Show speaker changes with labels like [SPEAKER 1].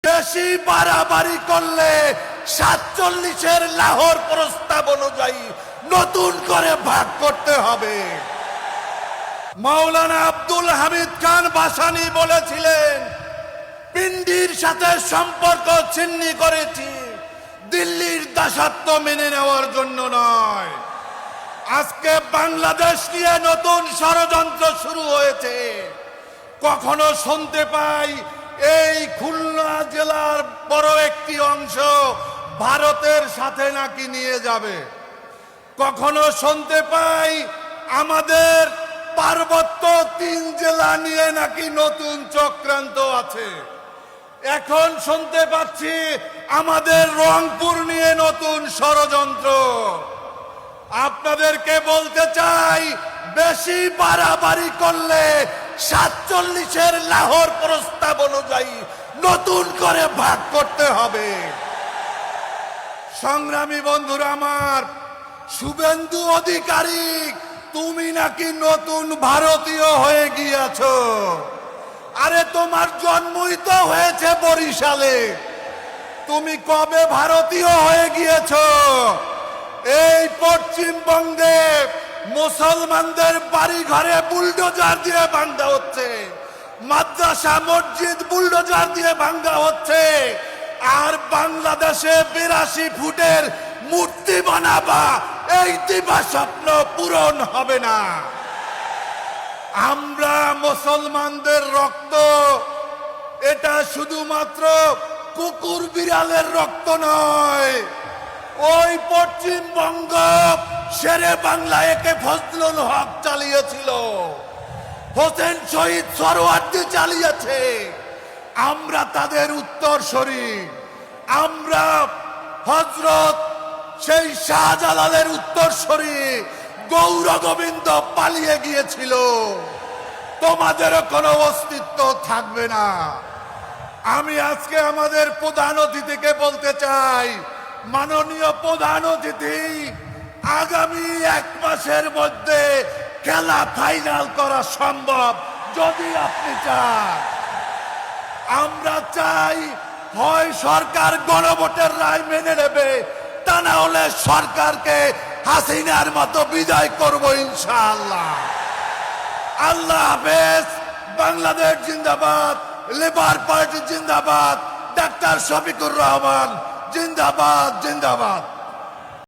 [SPEAKER 1] বেশি বাড়াবাড়ি করলে ৪৭-এর লাহোর প্রস্তাব অনুযায়ী নতুন করে ভাগ করতে হবে। মাওলানা আব্দুল হামিদ খান ভাসানী বলেছিলেন, পিন্ডির সাথে সম্পর্ক ছিন্ন করেছি, দিল্লির দাসত্ব মেনে নেওয়ার জন্য নয়। আজকে বাংলাদেশ নিয়ে নতুন ষড়যন্ত্র শুরু হয়েছে। কখনো শুনতে পাই এই খুলনা জেলার বড় একটি অংশ ভারতের সাথে নাকি নিয়ে যাবে। কখনো শুনতে পাই আমাদের পার্বত্য ৩ জেলা নিয়ে নাকি নতুন চক্রান্ত আছে। এখন শুনতে পাচ্ছি আমাদের রংপুর নিয়ে নতুন ষড়যন্ত্র। আপনাদেরকে বলতে চাই, বেশি বাড়াবাড়ি করলে ৪৭-এর লাহোর প্রস্তাব অনুযায়ী নতুন করে ভাগ করতে হবে। সংগ্রামী বন্ধুরা আমার, শুভেন্দু অধিকারী, তুমি নাকি নতুন ভারতীয় হয়ে গিয়েছো। আরে তোমার জন্মই তো হয়েছে বরিশালে, তুমি কবে ভারতীয় হয়ে গিয়েছো? এই পশ্চিমবঙ্গে মুসলমানদের বাড়ি ঘরে বুলডোজার দিয়ে ভাঙা হচ্ছে, মাদ্রাসা মসজিদ বুলডোজার দিয়ে ভাঙা হচ্ছে, আর বাংলাদেশে ৮২ ফুটের মূর্তি বানাবা, এই দিবা স্বপ্ন পূরণ হবে না। আমরা মুসলমানদের রক্ত, এটা শুধুমাত্র কুকুর বিড়ালের রক্ত নয়। ওই পশ্চিমবঙ্গ শেরে বাংলা একে ফজলুল হক চালিয়েছিল, হোসেন শহীদ সরওয়ার্দী চালিয়েছে। আমরা তাদের উত্তরসূরি। আমরা হযরত সেই শাহজালালের উত্তরসূরি। গৌর গোবিন্দ পালিয়ে গিয়েছিল, তোমাদেরও কোনো অস্তিত্ব থাকবে না। আমি আজকে আমাদের প্রধান অতিথিকে বলতে চাই, মাননীয় প্রধান অতিথি, আগামী ১ মাসের মধ্যে খেলা ফাইনাল করা সম্ভব যদি আপনি চান। আমরা চাই হয় সরকার গণভোটের রায় মেনে নেবে, তা না হলে সরকারকে হাসিনার মতো বিদায় করব ইনশাআল্লাহ। আল্লাহ হাফেজ। বাংলাদেশ জিন্দাবাদ, লেবার পার্টি জিন্দাবাদ, ডাক্তার শফিকুর রহমান জিন্দাবাদ, জিন্দাবাদ।